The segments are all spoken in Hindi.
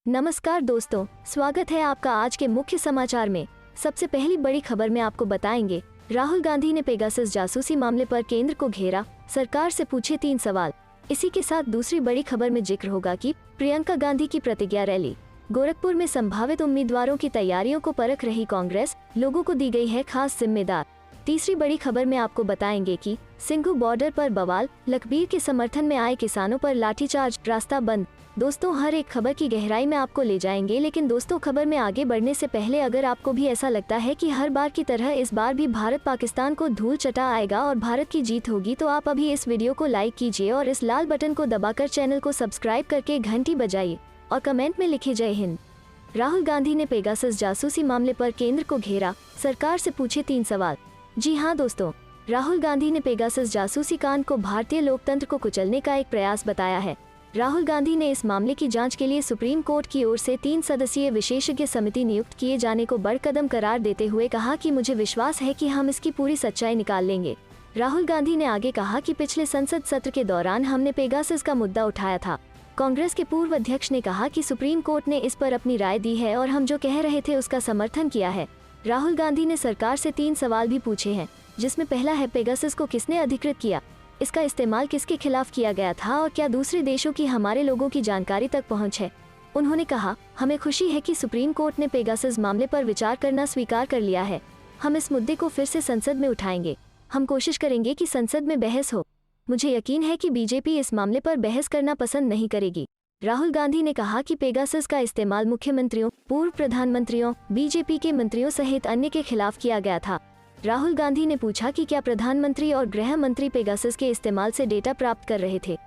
नमस्कार दोस्तों, स्वागत है आपका आज के मुख्य समाचार में। सबसे पहली बड़ी खबर में आपको बताएंगे, राहुल गांधी ने पेगासस जासूसी मामले पर केंद्र को घेरा, सरकार से पूछे 3 सवाल। इसी के साथ दूसरी बड़ी खबर में जिक्र होगा कि प्रियंका गांधी की प्रतिज्ञा रैली। गोरखपुर में संभावित उम्मीदवारों की तैयारियों को परख रही कांग्रेस, लोगों को दी गई है खास जिम्मेदार। तीसरी बड़ी खबर में आपको बताएंगे कि सिंघू बॉर्डर पर बवाल, लखबीर के समर्थन में आए किसानों पर लाठीचार्ज, रास्ता बंद। दोस्तों, हर एक खबर की गहराई में आपको ले जाएंगे, लेकिन दोस्तों खबर में आगे बढ़ने से पहले अगर आपको भी ऐसा लगता है कि हर बार की तरह इस बार भी भारत पाकिस्तान को धूल चटा आएगा और भारत की जीत होगी, तो आप अभी इस वीडियो को लाइक कीजिए और इस लाल बटन को दबाकर चैनल को सब्सक्राइब करके घंटी बजाइए और कमेंट में लिखिए जय हिंद। राहुल गांधी ने पेगासस जासूसी मामले पर केंद्र को घेरा, सरकार से पूछे 3 सवाल। जी हाँ दोस्तों, राहुल गांधी ने पेगासस जासूसी कांड को भारतीय लोकतंत्र को कुचलने का एक प्रयास बताया है। राहुल गांधी ने इस मामले की जांच के लिए सुप्रीम कोर्ट की ओर से 3 सदस्यीय विशेषज्ञ समिति नियुक्त किए जाने को बड़ा कदम करार देते हुए कहा कि मुझे विश्वास है कि हम इसकी पूरी सच्चाई निकाल लेंगे। राहुल गांधी ने आगे कहा कि पिछले संसद सत्र के दौरान हमने पेगासस का मुद्दा उठाया था। कांग्रेस के पूर्व अध्यक्ष ने कहा कि सुप्रीम कोर्ट ने इस पर अपनी राय दी है और हम जो कह रहे थे उसका समर्थन किया है। राहुल गांधी ने सरकार से 3 सवाल भी पूछे हैं, जिसमें पहला है पेगासस को किसने अधिकृत किया, इसका इस्तेमाल किसके खिलाफ किया गया था और क्या दूसरे देशों की हमारे लोगों की जानकारी तक पहुंच है। उन्होंने कहा, हमें खुशी है कि सुप्रीम कोर्ट ने पेगासस मामले पर विचार करना स्वीकार कर लिया है। हम इस मुद्दे को फिर से संसद में उठाएंगे। हम कोशिश करेंगे कि संसद में बहस हो। मुझे यकीन है कि बीजेपी इस मामले पर बहस करना पसंद नहीं करेगी। राहुल गांधी ने कहा कि पेगासस का इस्तेमाल मुख्यमंत्रियों, पूर्व प्रधानमंत्रियों, बीजेपी के मंत्रियों सहित अन्य के खिलाफ किया गया था। राहुल गांधी ने पूछा कि क्या प्रधानमंत्री और गृह मंत्री पेगासस के इस्तेमाल से डेटा प्राप्त कर रहे थे।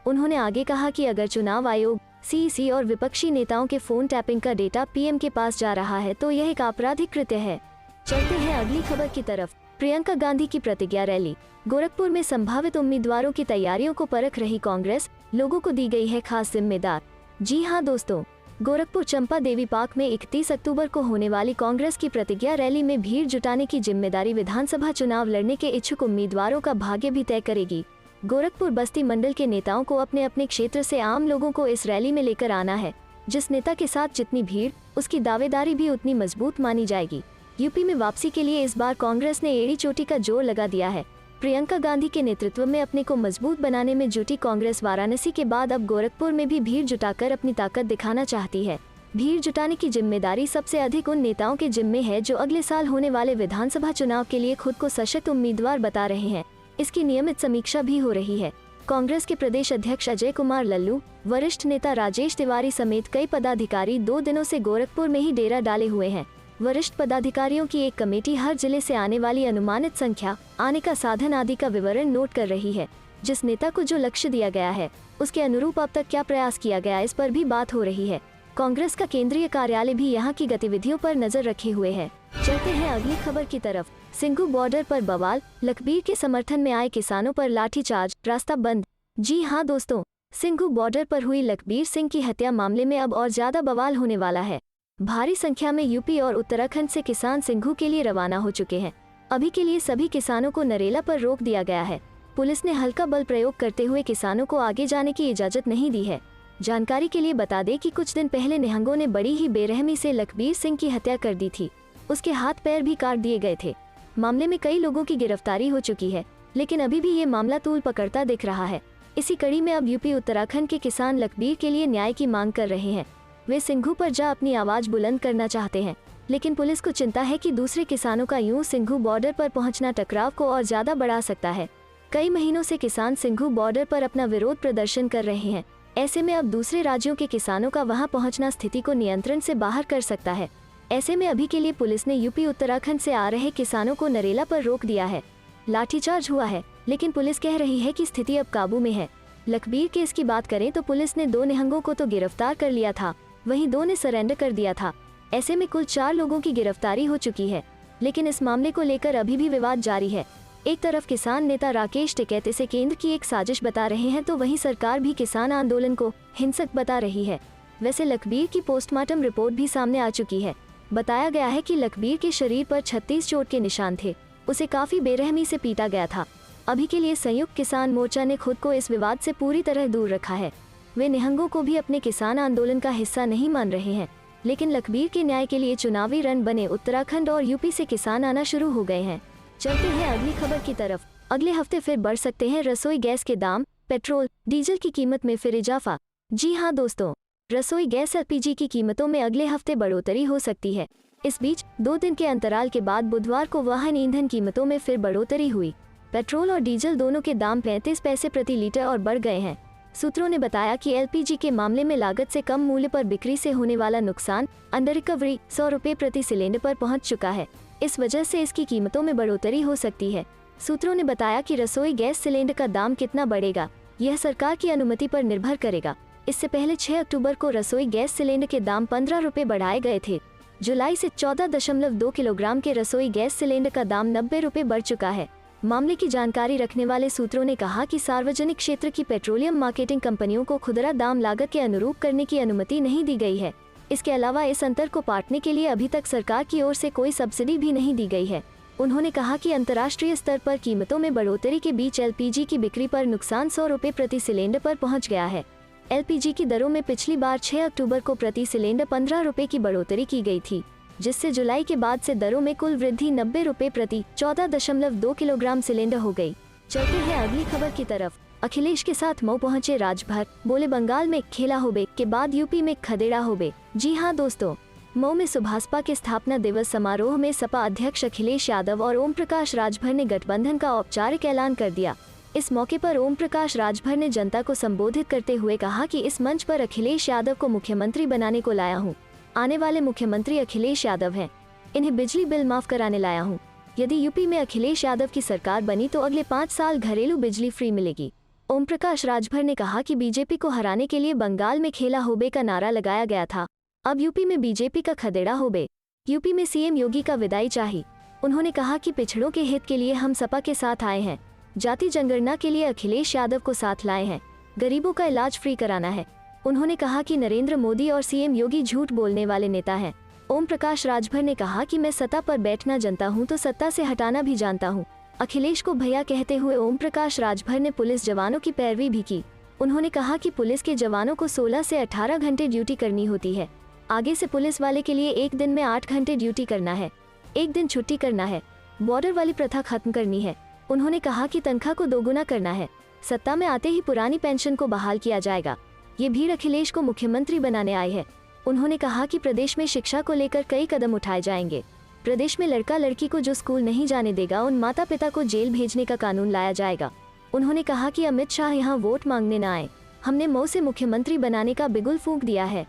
उन्होंने आगे कहा कि अगर चुनाव आयोग, सीईसी और विपक्षी नेताओं के फोन टैपिंग का डेटा पीएम के पास जा रहा है तो यह एक आपराधिक कृत्य है। चलते हैं अगली खबर की तरफ। प्रियंका गांधी की प्रतिज्ञा रैली। गोरखपुर में संभावित उम्मीदवारों की तैयारियों को परख रही कांग्रेस, लोगों को दी गई है खास जिम्मेदार। जी हाँ दोस्तों, गोरखपुर चंपा देवी पार्क में 31 अक्टूबर को होने वाली कांग्रेस की प्रतिज्ञा रैली में भीड़ जुटाने की जिम्मेदारी विधानसभा चुनाव लड़ने के इच्छुक उम्मीदवारों का भाग्य भी तय करेगी। गोरखपुर बस्ती मंडल के नेताओं को अपने अपने क्षेत्र से आम लोगों को इस रैली में लेकर आना है। जिस नेता के साथ जितनी भीड़, उसकी दावेदारी भी उतनी मजबूत मानी जाएगी। यूपी में वापसी के लिए इस बार कांग्रेस ने एड़ी चोटी का जोर लगा दिया है। प्रियंका गांधी के नेतृत्व में अपने को मजबूत बनाने में जुटी कांग्रेस वाराणसी के बाद अब गोरखपुर में भी भीड़ जुटाकर अपनी ताकत दिखाना चाहती है। भीड़ जुटाने की जिम्मेदारी सबसे अधिक उन नेताओं के जिम्मे है जो अगले साल होने वाले विधानसभा चुनाव के लिए खुद को सशक्त उम्मीदवार बता रहे हैं। इसकी नियमित समीक्षा भी हो रही है। कांग्रेस के प्रदेश अध्यक्ष अजय कुमार लल्लू, वरिष्ठ नेता राजेश तिवारी समेत कई पदाधिकारी 2 दिनों से गोरखपुर में ही डेरा डाले हुए हैं। वरिष्ठ पदाधिकारियों की एक कमेटी हर जिले से आने वाली अनुमानित संख्या, आने का साधन आदि का विवरण नोट कर रही है। जिस नेता को जो लक्ष्य दिया गया है, उसके अनुरूप अब तक क्या प्रयास किया गया, इस पर भी बात हो रही है। कांग्रेस का केंद्रीय कार्यालय भी यहाँ की गतिविधियों पर नजर रखे हुए है। चलते हैं अगली खबर की तरफ। सिंघू बॉर्डर पर बवाल, लखबीर के समर्थन में आए किसानों पर लाठीचार्ज, रास्ता बंद। जी हाँ दोस्तों, सिंघू बॉर्डर पर हुई लखबीर सिंह की हत्या मामले में अब और ज्यादा बवाल होने वाला है। भारी संख्या में यूपी और उत्तराखंड से किसान सिंघू के लिए रवाना हो चुके हैं। अभी के लिए सभी किसानों को नरेला पर रोक दिया गया है। पुलिस ने हल्का बल प्रयोग करते हुए किसानों को आगे जाने की इजाजत नहीं दी है। जानकारी के लिए बता दें कि कुछ दिन पहले निहंगों ने बड़ी ही बेरहमी से लखबीर सिंह की हत्या कर दी थी। उसके हाथ पैर भी काट दिए गए थे। मामले में कई लोगों की गिरफ्तारी हो चुकी है, लेकिन अभी भी ये मामला तूल पकड़ता दिख रहा है। इसी कड़ी में अब यूपी उत्तराखंड के किसान लखबीर के लिए न्याय की मांग कर रहे हैं। वे सिंघू पर जा अपनी आवाज बुलंद करना चाहते हैं, लेकिन पुलिस को चिंता है कि दूसरे किसानों का यूं सिंघू बॉर्डर पर पहुंचना टकराव को और ज्यादा बढ़ा सकता है। कई महीनों से किसान सिंघू बॉर्डर पर अपना विरोध प्रदर्शन कर रहे हैं। ऐसे में अब दूसरे राज्यों के किसानों का वहां पहुंचना स्थिति को नियंत्रण से बाहर कर सकता है। ऐसे में अभी के लिए पुलिस ने यूपी उत्तराखंड से आ रहे किसानों को नरेला पर रोक दिया है। लाठीचार्ज हुआ है, लेकिन पुलिस कह रही है कि स्थिति अब काबू में है। लखबीर केस की बात करें तो पुलिस ने 2 निहंगों को तो गिरफ्तार कर लिया था, वहीं 2 ने सरेंडर कर दिया था। ऐसे में कुल 4 लोगों की गिरफ्तारी हो चुकी है, लेकिन इस मामले को लेकर अभी भी विवाद जारी है। एक तरफ किसान नेता राकेश टिकैत इसे केंद्र की एक साजिश बता रहे हैं, तो वहीं सरकार भी किसान आंदोलन को हिंसक बता रही है। वैसे लखबीर की पोस्टमार्टम रिपोर्ट भी सामने आ चुकी है। बताया गया है कि लखबीर के शरीर पर 36 चोट के निशान थे। उसे काफी बेरहमी से पीटा गया था। अभी के लिए संयुक्त किसान मोर्चा ने खुद को इस विवाद से पूरी तरह दूर रखा है। वे निहंगों को भी अपने किसान आंदोलन का हिस्सा नहीं मान रहे हैं। लेकिन लखबीर के न्याय के लिए चुनावी रण बने उत्तराखंड और यूपी से किसान आना शुरू हो गए हैं। चलते हैं अगली खबर की तरफ। अगले हफ्ते फिर बढ़ सकते हैं रसोई गैस के दाम, पेट्रोल डीजल की कीमत में फिर इजाफा। जी हाँ दोस्तों, रसोई गैस LPG की कीमतों में अगले हफ्ते बढ़ोतरी हो सकती है। इस बीच 2 दिन के अंतराल के बाद बुधवार को वाहन ईंधन कीमतों में फिर बढ़ोतरी हुई। पेट्रोल और डीजल दोनों के दाम 35 पैसे प्रति लीटर और बढ़ गए हैं। सूत्रों ने बताया कि LPG के मामले में लागत से कम मूल्य पर बिक्री से होने वाला नुकसान अंडर रिकवरी 100 रुपये प्रति सिलेंडर पर पहुंच चुका है। इस वजह से इसकी कीमतों में बढ़ोतरी हो सकती है। सूत्रों ने बताया कि रसोई गैस सिलेंडर का दाम कितना बढ़ेगा यह सरकार की अनुमति पर निर्भर करेगा। इससे पहले 6 अक्टूबर को रसोई गैस सिलेंडर के दाम 15 रुपये बढ़ाए गए थे। जुलाई से 14.2 किलोग्राम के रसोई गैस सिलेंडर का दाम 90 रुपये बढ़ चुका है। मामले की जानकारी रखने वाले सूत्रों ने कहा कि सार्वजनिक क्षेत्र की पेट्रोलियम मार्केटिंग कंपनियों को खुदरा दाम लागत के अनुरूप करने की अनुमति नहीं दी गई है। इसके अलावा इस अंतर को पाटने के लिए अभी तक सरकार की ओर से कोई सब्सिडी भी नहीं दी गई है। उन्होंने कहा कि अंतर्राष्ट्रीय स्तर पर कीमतों में बढ़ोतरी के बीच LPG की बिक्री पर नुकसान 100 रुपये प्रति सिलेंडर पर पहुंच गया है। LPG की दरों में पिछली बार 6 अक्टूबर को प्रति सिलेंडर 15 रुपये की बढ़ोतरी की गई थी, जिससे जुलाई के बाद से दरों में कुल वृद्धि 90 रुपये प्रति 14.2 किलोग्राम सिलेंडर हो गई। चलते हैं अगली खबर की तरफ। अखिलेश के साथ मऊ पहुंचे राजभर, बोले बंगाल में खेला होबे के बाद यूपी में खदेड़ा होबे। जी हाँ दोस्तों, मऊ में सुभाषपा के स्थापना दिवस समारोह में सपा अध्यक्ष अखिलेश यादव और ओम प्रकाश राजभर ने गठबंधन का औपचारिक ऐलान कर दिया। इस मौके पर ओम प्रकाश राजभर ने जनता को संबोधित करते हुए कहा कि इस मंच पर अखिलेश यादव को मुख्यमंत्री बनाने को लाया हूँ। आने वाले मुख्यमंत्री अखिलेश यादव हैं। इन्हें बिजली बिल माफ कराने लाया हूँ। यदि यूपी में अखिलेश यादव की सरकार बनी तो अगले 5 साल घरेलू बिजली फ्री मिलेगी। ओम प्रकाश राजभर ने कहा कि बीजेपी को हराने के लिए बंगाल में खेला होबे का नारा लगाया गया था। अब यूपी में बीजेपी का खदेड़ा होबे। यूपी में CM योगी का विदाई चाहिए। उन्होंने कहा कि पिछड़ों के हित के लिए हम सपा के साथ आए हैं। जाति जनगणना के लिए अखिलेश यादव को साथ लाए हैं। गरीबों का इलाज फ्री कराना है। उन्होंने कहा कि नरेंद्र मोदी और CM योगी झूठ बोलने वाले नेता हैं। ओम प्रकाश राजभर ने कहा कि मैं सत्ता पर बैठना जानता हूं तो सत्ता से हटाना भी जानता हूं। अखिलेश को भैया कहते हुए ओम प्रकाश राजभर ने पुलिस जवानों की पैरवी भी की। उन्होंने कहा कि पुलिस के जवानों को 16 से 18 घंटे ड्यूटी करनी होती है। आगे से पुलिस वाले के लिए एक दिन में 8 घंटे ड्यूटी करना है, एक दिन छुट्टी करना है। बॉर्डर वाली प्रथा खत्म करनी है। उन्होंने कहा कि तनख्वाह को दोगुना करना है। सत्ता में आते ही पुरानी पेंशन को बहाल किया जाएगा। ये भीड़ अखिलेश को मुख्यमंत्री बनाने आई है। उन्होंने कहा कि प्रदेश में शिक्षा को लेकर कई कदम उठाए जाएंगे। प्रदेश में लड़का लड़की को जो स्कूल नहीं जाने देगा उन माता पिता को जेल भेजने का कानून लाया जाएगा। उन्होंने कहा कि अमित शाह यहाँ वोट मांगने न आए। हमने मऊ से मुख्यमंत्री बनाने का बिगुल फूंक दिया है।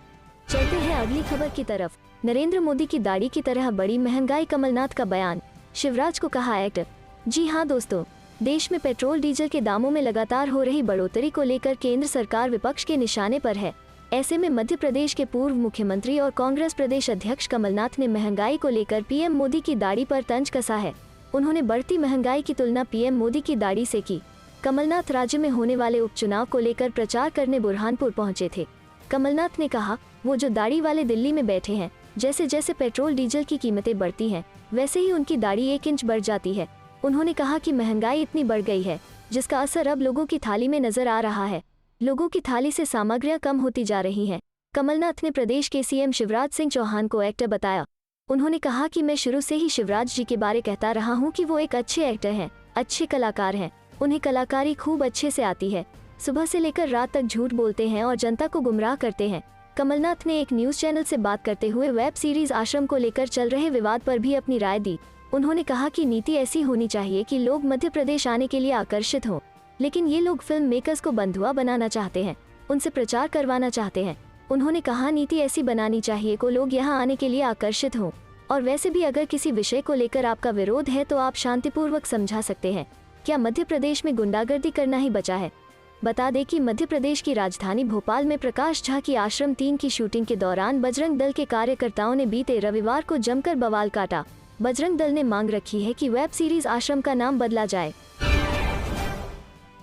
चलते हैं अगली खबर की तरफ। नरेंद्र मोदी की दाढ़ी की तरह बड़ी महंगाई, कमलनाथ का बयान। शिवराज को कहा एक्टर। जी हाँ दोस्तों, देश में पेट्रोल डीजल के दामों में लगातार हो रही बढ़ोतरी को लेकर केंद्र सरकार विपक्ष के निशाने पर है। ऐसे में मध्य प्रदेश के पूर्व मुख्यमंत्री और कांग्रेस प्रदेश अध्यक्ष कमलनाथ ने महंगाई को लेकर PM मोदी की दाढ़ी पर तंज कसा है। उन्होंने बढ़ती महंगाई की तुलना PM मोदी की दाढ़ी से की। कमलनाथ राज्य में होने वाले उपचुनाव को लेकर प्रचार करने बुरहानपुर पहुंचे थे। कमलनाथ ने कहा, वो जो दाढ़ी वाले दिल्ली में बैठे हैं, जैसे जैसे पेट्रोल डीजल की कीमतें बढ़ती हैं वैसे ही उनकी दाढ़ी 1 इंच बढ़ जाती है। उन्होंने कहा कि महंगाई इतनी बढ़ गई है जिसका असर अब लोगों की थाली में नजर आ रहा है। लोगों की थाली से सामग्रियां कम होती जा रही हैं। कमलनाथ ने प्रदेश के CM शिवराज सिंह चौहान को एक्टर बताया। उन्होंने कहा कि मैं शुरू से ही शिवराज जी के बारे कहता रहा हूं कि वो एक अच्छे एक्टर हैं, अच्छे कलाकार हैं। उन्हें कलाकारी खूब अच्छे से आती है। सुबह से लेकर रात तक झूठ बोलते हैं और जनता को गुमराह करते हैं। कमलनाथ ने एक न्यूज चैनल से बात करते हुए वेब सीरीज आश्रम को लेकर चल रहे विवाद पर भी अपनी राय दी। उन्होंने कहा कि नीति ऐसी होनी चाहिए कि लोग मध्य प्रदेश आने के लिए आकर्षित हों, लेकिन ये लोग फिल्म मेकर्स को बंधुआ बनाना चाहते हैं, उनसे प्रचार करवाना चाहते हैं। उन्होंने कहा नीति ऐसी बनानी चाहिए को लोग यहाँ आने के लिए आकर्षित हों। और वैसे भी अगर किसी विषय को लेकर आपका विरोध है तो आप शांतिपूर्वक समझा सकते हैं। क्या मध्य प्रदेश में गुंडागर्दी करना ही बचा है? बता दें कि मध्य प्रदेश की राजधानी भोपाल में प्रकाश झा की आश्रम 3 की शूटिंग के दौरान बजरंग दल के कार्यकर्ताओं ने बीते रविवार को जमकर बवाल काटा। बजरंग दल ने मांग रखी है कि वेब सीरीज आश्रम का नाम बदला जाए।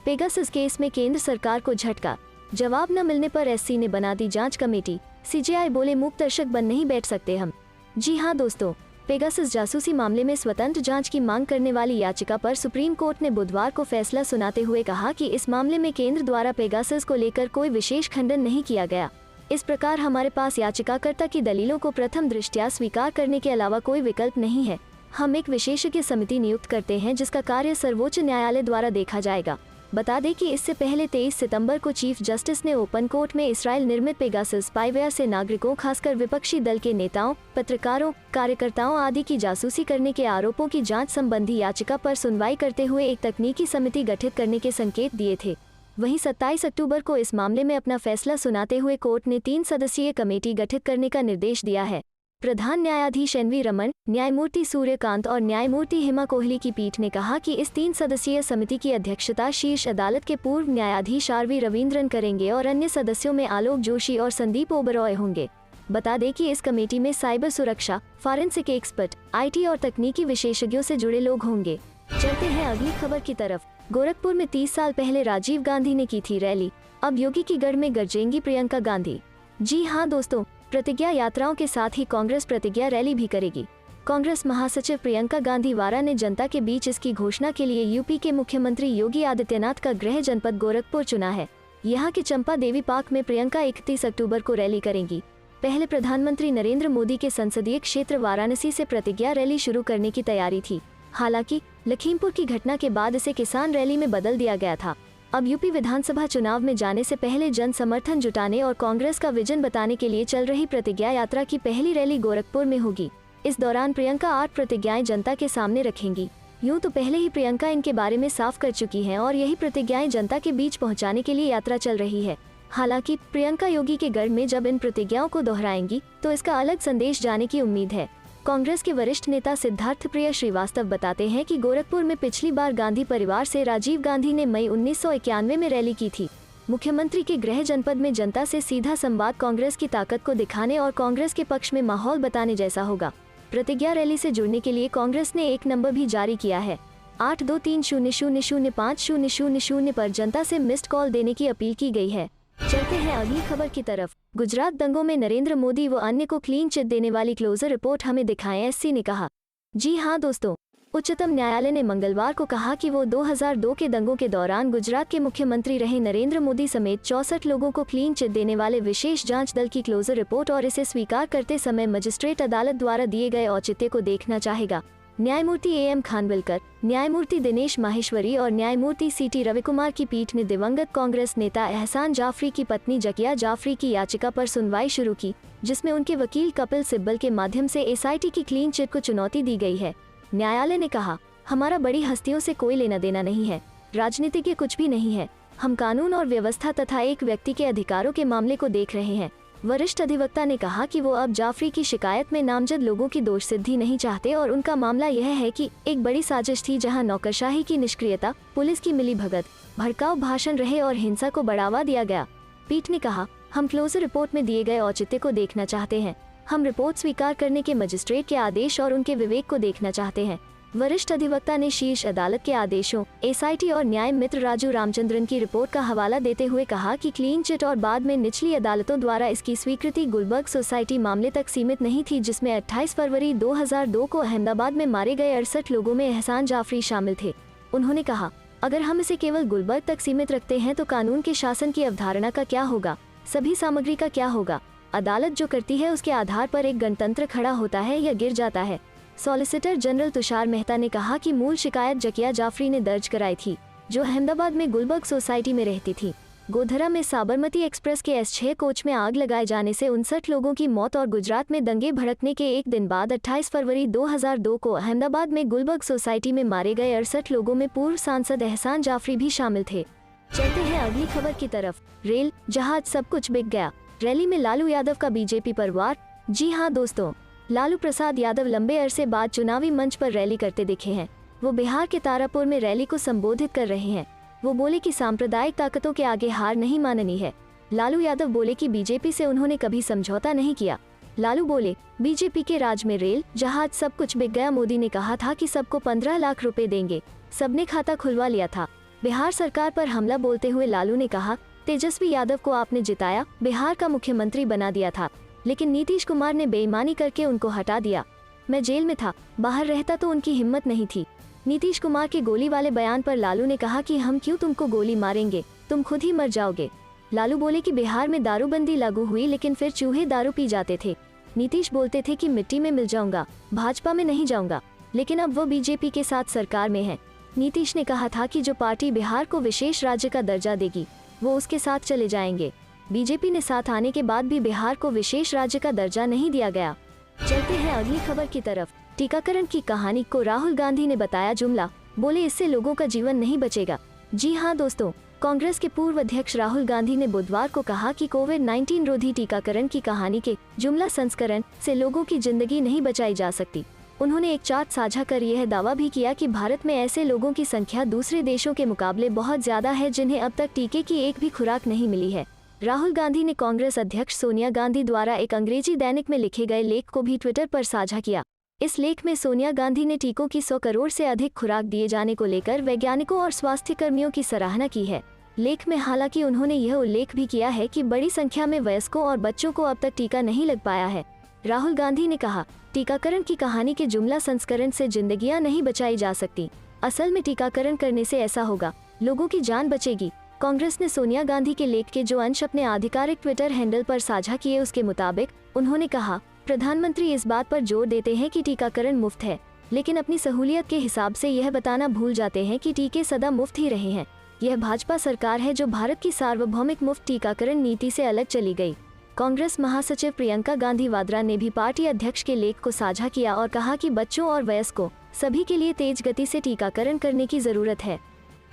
पेगासस केस में केंद्र सरकार को झटका, जवाब न मिलने पर SC ने बना दी जांच कमेटी। CJI बोले मूक दर्शक बन नहीं बैठ सकते हम। जी हाँ दोस्तों, पेगासस जासूसी मामले में स्वतंत्र जांच की मांग करने वाली याचिका पर सुप्रीम कोर्ट ने बुधवार को फैसला सुनाते हुए कहा कि इस मामले में केंद्र द्वारा पेगासस को लेकर कोई विशेष खंडन नहीं किया गया। इस प्रकार हमारे पास याचिकाकर्ता की दलीलों को प्रथम दृष्टया स्वीकार करने के अलावा कोई विकल्प नहीं है। हम एक विशेषज्ञ समिति नियुक्त करते हैं जिसका कार्य सर्वोच्च न्यायालय द्वारा देखा जाएगा। बता दें कि इससे पहले 23 सितंबर को चीफ जस्टिस ने ओपन कोर्ट में इसराइल निर्मित पेगासस स्पाईवेयर से नागरिकों, खासकर विपक्षी दल के नेताओं, पत्रकारों, कार्यकर्ताओं आदि की जासूसी करने के आरोपों की जांच संबंधी याचिका पर सुनवाई करते हुए एक तकनीकी समिति गठित करने के संकेत दिए थे। वहीं 27 अक्टूबर को इस मामले में अपना फैसला सुनाते हुए कोर्ट ने 3 सदस्यीय कमेटी गठित करने का निर्देश दिया है। प्रधान न्यायाधीश एन.वी. रमन, न्यायमूर्ति सूर्यकांत और न्यायमूर्ति हिमा कोहली की पीठ ने कहा कि इस 3 सदस्यीय समिति की अध्यक्षता शीर्ष अदालत के पूर्व न्यायाधीश आर.वी. रविंद्रन करेंगे और अन्य सदस्यों में आलोक जोशी और संदीप ओबरॉय होंगे। बता दें कि इस कमेटी में साइबर सुरक्षा, फॉरेंसिक एक्सपर्ट, IT और तकनीकी विशेषज्ञों से जुड़े लोग होंगे। चलते हैं अगली खबर की तरफ। गोरखपुर में 30 साल पहले राजीव गांधी ने की थी रैली, अब योगी की गढ़ में गरजेंगी प्रियंका गांधी। जी हाँ दोस्तों, प्रतिज्ञा यात्राओं के साथ ही कांग्रेस प्रतिज्ञा रैली भी करेगी। कांग्रेस महासचिव प्रियंका गांधी वारा ने जनता के बीच इसकी घोषणा के लिए यूपी के मुख्यमंत्री योगी आदित्यनाथ का गृह जनपद गोरखपुर चुना है। यहाँ के चंपा देवी पार्क में प्रियंका 31 अक्टूबर को रैली करेंगी। पहले प्रधानमंत्री नरेंद्र मोदी के संसदीय क्षेत्र वाराणसी से प्रतिज्ञा रैली शुरू करने की तैयारी थी। हालांकि लखीमपुर की घटना के बाद इसे किसान रैली में बदल दिया गया था। अब यूपी विधानसभा चुनाव में जाने से पहले जन समर्थन जुटाने और कांग्रेस का विजन बताने के लिए चल रही प्रतिज्ञा यात्रा की पहली रैली गोरखपुर में होगी। इस दौरान प्रियंका 8 प्रतिज्ञाएं जनता के सामने रखेंगी। यूं तो पहले ही प्रियंका इनके बारे में साफ कर चुकी हैं और यही प्रतिज्ञाएं जनता के बीच पहुंचाने के लिए यात्रा चल रही है। हालांकि प्रियंका योगी के गढ़ में जब इन प्रतिज्ञाओं को दोहराएंगी तो इसका अलग संदेश जाने की उम्मीद है। कांग्रेस के वरिष्ठ नेता सिद्धार्थ प्रिय श्रीवास्तव बताते हैं कि गोरखपुर में पिछली बार गांधी परिवार से राजीव गांधी ने मई 1991 में रैली की थी। मुख्यमंत्री के गृह जनपद में जनता से सीधा संवाद कांग्रेस की ताकत को दिखाने और कांग्रेस के पक्ष में माहौल बताने जैसा होगा। प्रतिज्ञा रैली से जुड़ने के लिए कांग्रेस ने एक नंबर भी जारी किया है। 8230005000 पर जनता से मिस्ड कॉल देने की अपील की गई है। चलते हैं अगली खबर की तरफ। गुजरात दंगों में नरेंद्र मोदी व अन्य को क्लीन चिट देने वाली क्लोजर रिपोर्ट हमें दिखाएं, SC ने कहा। जी हाँ दोस्तों, उच्चतम न्यायालय ने मंगलवार को कहा कि वो 2002 के दंगों के दौरान गुजरात के मुख्यमंत्री रहे नरेंद्र मोदी समेत 64 लोगों को क्लीन चिट देने वाले विशेष जांच दल की क्लोजर रिपोर्ट और इसे स्वीकार करते समय मजिस्ट्रेट अदालत द्वारा दिए गए औचित्य को देखना चाहेगा। न्यायमूर्ति AM खानविलकर, न्यायमूर्ति दिनेश माहेश्वरी और न्यायमूर्ति CT रविकुमार की पीठ ने दिवंगत कांग्रेस नेता एहसान जाफरी की पत्नी जकिया जाफरी की याचिका पर सुनवाई शुरू की, जिसमें उनके वकील कपिल सिब्बल के माध्यम से SIT की क्लीन चिट को चुनौती दी गई है। न्यायालय ने कहा, हमारा बड़ी हस्तियों से कोई लेना देना नहीं है, राजनीतिज्ञ कुछ भी नहीं है, हम कानून और व्यवस्था तथा एक व्यक्ति के अधिकारों के मामले को देख रहे हैं। वरिष्ठ अधिवक्ता ने कहा कि वो अब जाफरी की शिकायत में नामजद लोगों की दोष सिद्धि नहीं चाहते और उनका मामला यह है कि एक बड़ी साजिश थी जहां नौकरशाही की निष्क्रियता, पुलिस की मिलीभगत, भड़काऊ भाषण रहे और हिंसा को बढ़ावा दिया गया। पीठ ने कहा, हम क्लोजर रिपोर्ट में दिए गए औचित्य को देखना चाहते हैं। हम रिपोर्ट स्वीकार करने के मजिस्ट्रेट के आदेश और उनके विवेक को देखना चाहते हैं। वरिष्ठ अधिवक्ता ने शीर्ष अदालत के आदेशों, SIT और न्याय मित्र राजू रामचंद्रन की रिपोर्ट का हवाला देते हुए कहा कि क्लीन चिट और बाद में निचली अदालतों द्वारा इसकी स्वीकृति गुलबर्ग सोसाइटी मामले तक सीमित नहीं थी, जिसमें 28 फरवरी 2002 को अहमदाबाद में मारे गए 68 लोगों में एहसान जाफरी शामिल थे। उन्होंने कहा, अगर हम इसे केवल गुलबर्ग तक सीमित रखते हैं तो कानून के शासन की अवधारणा का क्या होगा, सभी सामग्री का क्या होगा। अदालत जो करती है उसके आधार पर एक गणतंत्र खड़ा होता है या गिर जाता है। सॉलिसिटर जनरल तुषार मेहता ने कहा कि मूल शिकायत जकिया जाफरी ने दर्ज कराई थी, जो अहमदाबाद में गुलबर्ग सोसाइटी में रहती थी। गोधरा में साबरमती एक्सप्रेस के S6 कोच में आग लगाए जाने से 59 लोगों की मौत और गुजरात में दंगे भड़कने के एक दिन बाद 28 फरवरी 2002 को अहमदाबाद में गुलबर्ग सोसाइटी में मारे गए 68 लोगों में पूर्व सांसद एहसान जाफरी भी शामिल थे। चलते हैं अगली खबर की तरफ। रेल, जहाज, सब कुछ बिक गया। रैली में लालू यादव का बीजेपी पर वार। जी हाँ दोस्तों, लालू प्रसाद यादव लंबे अरसे बाद चुनावी मंच पर रैली करते दिखे हैं। वो बिहार के तारापुर में रैली को संबोधित कर रहे हैं। वो बोले कि सांप्रदायिक ताकतों के आगे हार नहीं माननी है। लालू यादव बोले कि बीजेपी से उन्होंने कभी समझौता नहीं किया। लालू बोले, बीजेपी के राज में रेल, जहाज, सब कुछ बिक गया। मोदी ने कहा था कि सबको 15 लाख रुपए देंगे, सबने खाता खुलवा लिया था। बिहार सरकार पर हमला बोलते हुए लालू ने कहा, तेजस्वी यादव को आपने जिताया, बिहार का मुख्यमंत्री बना दिया था, लेकिन नीतीश कुमार ने बेईमानी करके उनको हटा दिया। मैं जेल में था, बाहर रहता तो उनकी हिम्मत नहीं थी। नीतीश कुमार के गोली वाले बयान पर लालू ने कहा कि हम क्यों तुमको गोली मारेंगे, तुम खुद ही मर जाओगे। लालू बोले कि बिहार में दारूबंदी लागू हुई लेकिन फिर चूहे दारू पी जाते थे। नीतीश बोलते थे कि मिट्टी में मिल जाऊंगा, भाजपा में नहीं जाऊंगा, लेकिन अब वो बीजेपी के साथ सरकार में है। नीतीश ने कहा था कि जो पार्टी बिहार को विशेष राज्य का दर्जा देगी वो उसके साथ चले जाएंगे। बीजेपी ने साथ आने के बाद भी बिहार को विशेष राज्य का दर्जा नहीं दिया गया। चलते हैं अगली खबर की तरफ। टीकाकरण की कहानी को राहुल गांधी ने बताया जुमला, बोले इससे लोगों का जीवन नहीं बचेगा। जी हाँ दोस्तों, कांग्रेस के पूर्व अध्यक्ष राहुल गांधी ने बुधवार को कहा कि कोविड-19 रोधी टीकाकरण की कहानी के जुमला संस्करण से लोगों की जिंदगी नहीं बचाई जा सकती। उन्होंने एक चार्ट साझा कर यह दावा भी किया कि भारत में ऐसे लोगों की संख्या दूसरे देशों के मुकाबले बहुत ज्यादा है जिन्हें अब तक टीके की एक भी खुराक नहीं मिली है। राहुल गांधी ने कांग्रेस अध्यक्ष सोनिया गांधी द्वारा एक अंग्रेजी दैनिक में लिखे गए लेख को भी ट्विटर पर साझा किया। इस लेख में सोनिया गांधी ने टीकों की 100 करोड़ से अधिक खुराक दिए जाने को लेकर वैज्ञानिकों और स्वास्थ्य कर्मियों की सराहना की है। लेख में हालांकि उन्होंने यह उल्लेख भी किया है कि बड़ी संख्या में वयस्कों और बच्चों को अब तक टीका नहीं लग पाया है। राहुल गांधी ने कहा, टीकाकरण की कहानी के जुमला संस्करण से जिंदगियां नहीं बचाई जा सकती। असल में टीकाकरण करने से ऐसा होगा, लोगों की जान बचेगी। कांग्रेस ने सोनिया गांधी के लेख के जो अंश अपने आधिकारिक ट्विटर हैंडल पर साझा किए उसके मुताबिक उन्होंने कहा, प्रधानमंत्री इस बात पर जोर देते हैं कि टीकाकरण मुफ्त है, लेकिन अपनी सहूलियत के हिसाब से यह बताना भूल जाते हैं कि टीके सदा मुफ्त ही रहे हैं। यह भाजपा सरकार है जो भारत की सार्वभौमिक मुफ्त टीकाकरण नीति से अलग चली गई। कांग्रेस महासचिव प्रियंका गांधी वाड्रा ने भी पार्टी अध्यक्ष के लेख को साझा किया और कहा कि बच्चों और वयस्कों सभी के लिए तेज गति से टीकाकरण करने की जरूरत है।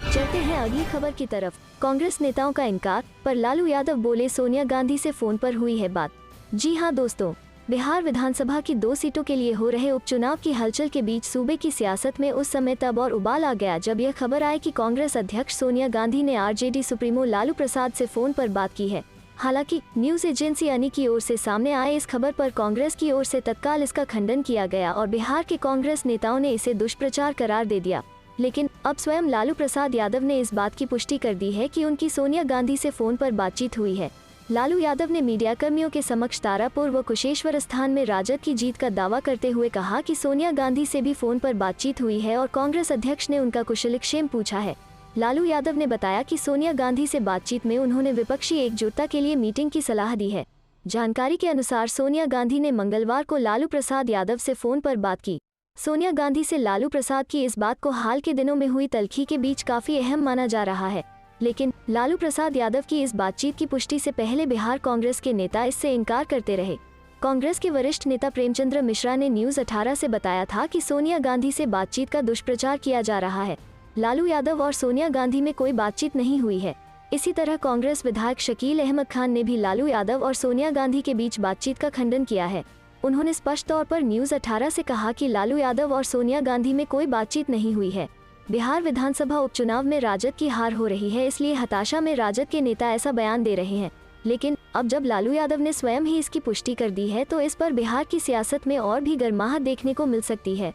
चलते हैं अगली खबर की तरफ। कांग्रेस नेताओं का इनकार पर लालू यादव बोले, सोनिया गांधी से फोन पर हुई है बात। जी हाँ दोस्तों, बिहार विधानसभा की 2 सीटों के लिए हो रहे उपचुनाव की हलचल के बीच सूबे की सियासत में उस समय तब और उबाल आ गया जब यह खबर आई कि कांग्रेस अध्यक्ष सोनिया गांधी ने आरजेडी सुप्रीमो लालू प्रसाद से फोन पर बात की है। हालांकि न्यूज एजेंसी अनी की ओर से सामने आए इस खबर पर कांग्रेस की ओर से तत्काल इसका खंडन किया गया और बिहार के कांग्रेस नेताओं ने इसे दुष्प्रचार करार दे दिया। लेकिन अब स्वयं लालू प्रसाद यादव ने इस बात की पुष्टि कर दी है कि उनकी सोनिया गांधी से फोन पर बातचीत हुई है। लालू यादव ने मीडिया कर्मियों के समक्ष तारापुर व कुशेश्वर स्थान में राजद की जीत का दावा करते हुए कहा कि सोनिया गांधी से भी फोन पर बातचीत हुई है और कांग्रेस अध्यक्ष ने उनका कुशलक्षेम पूछा है। लालू यादव ने बताया कि सोनिया गांधी से बातचीत में उन्होंने विपक्षी एकजुटता के लिए मीटिंग की सलाह दी है। जानकारी के अनुसार सोनिया गांधी ने मंगलवार को लालू प्रसाद यादव से फोन पर बात की। सोनिया गांधी से लालू प्रसाद की इस बात को हाल के दिनों में हुई तल्खी के बीच काफी अहम माना जा रहा है, लेकिन लालू प्रसाद यादव की इस बातचीत की पुष्टि से पहले बिहार कांग्रेस के नेता इससे इनकार करते रहे। कांग्रेस के वरिष्ठ नेता प्रेमचंद्र मिश्रा ने न्यूज 18 से बताया था कि सोनिया गांधी से बातचीत का दुष्प्रचार किया जा रहा है। लालू यादव और सोनिया गांधी में कोई बातचीत नहीं हुई है। इसी तरह कांग्रेस विधायक शकील अहमद खान ने भी लालू यादव और सोनिया गांधी के बीच बातचीत का खंडन किया है। उन्होंने स्पष्ट तौर पर न्यूज 18 से कहा कि लालू यादव और सोनिया गांधी में कोई बातचीत नहीं हुई है। बिहार विधानसभा उपचुनाव में राजद की हार हो रही है, इसलिए हताशा में राजद के नेता ऐसा बयान दे रहे हैं। लेकिन अब जब लालू यादव ने स्वयं ही इसकी पुष्टि कर दी है तो इस पर बिहार की सियासत में और भी गर्माहट देखने को मिल सकती है।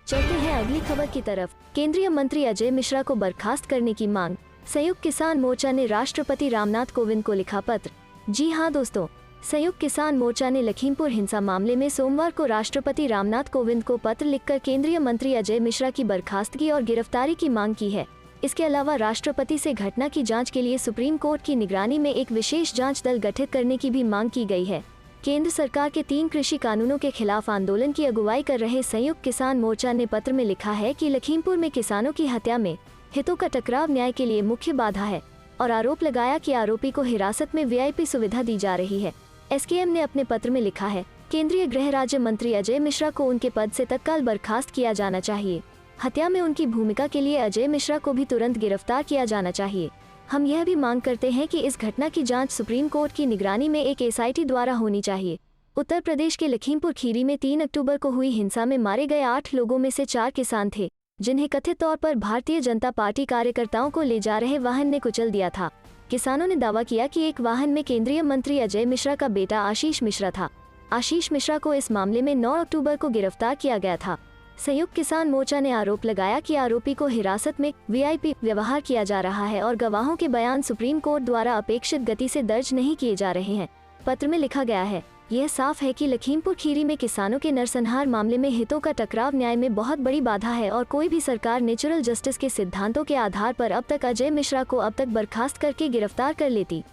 चलते हैं अगली खबर की तरफ। केंद्रीय मंत्री अजय मिश्रा को बर्खास्त करने की मांग। संयुक्त किसान मोर्चा ने राष्ट्रपति रामनाथ कोविंद को लिखा पत्र। जी हाँ दोस्तों, संयुक्त किसान मोर्चा ने लखीमपुर हिंसा मामले में सोमवार को राष्ट्रपति रामनाथ कोविंद को पत्र लिखकर केंद्रीय मंत्री अजय मिश्रा की बर्खास्तगी और गिरफ्तारी की मांग की है। इसके अलावा राष्ट्रपति से घटना की जांच के लिए सुप्रीम कोर्ट की निगरानी में एक विशेष जांच दल गठित करने की भी मांग की गई है। केंद्र सरकार के 3 कृषि कानूनों के खिलाफ आंदोलन की अगुवाई कर रहे संयुक्त किसान मोर्चा ने पत्र में लिखा है कि लखीमपुर में किसानों की हत्या में हितों का टकराव न्याय के लिए मुख्य बाधा है और आरोप लगाया कि आरोपी को हिरासत में वीआईपी सुविधा दी जा रही है। एसकेएम ने अपने पत्र में लिखा है, केंद्रीय गृह राज्य मंत्री अजय मिश्रा को उनके पद से तत्काल बर्खास्त किया जाना चाहिए। हत्या में उनकी भूमिका के लिए अजय मिश्रा को भी तुरंत गिरफ्तार किया जाना चाहिए। हम यह भी मांग करते हैं कि इस घटना की जांच सुप्रीम कोर्ट की निगरानी में एक एसआईटी द्वारा होनी चाहिए। उत्तर प्रदेश के लखीमपुर खीरी में 3 अक्टूबर को हुई हिंसा में मारे गए 8 लोगों में से 4 किसान थे, जिन्हें कथित तौर पर भारतीय जनता पार्टी कार्यकर्ताओं को ले जा रहे वाहन ने कुचल दिया था। किसानों ने दावा किया कि एक वाहन में केंद्रीय मंत्री अजय मिश्रा का बेटा आशीष मिश्रा था। आशीष मिश्रा को इस मामले में 9 अक्टूबर को गिरफ्तार किया गया था। संयुक्त किसान मोर्चा ने आरोप लगाया कि आरोपी को हिरासत में वीआईपी व्यवहार किया जा रहा है और गवाहों के बयान सुप्रीम कोर्ट द्वारा अपेक्षित गति से दर्ज नहीं किए जा रहे हैं। पत्र में लिखा गया है, यह साफ है कि लखीमपुर खीरी में किसानों के नरसंहार मामले में हितों का टकराव न्याय में बहुत बड़ी बाधा है और कोई भी सरकार नेचुरल जस्टिस के सिद्धांतों के आधार पर अब तक अजय मिश्रा को अब तक बर्खास्त करके गिरफ्तार कर लेती।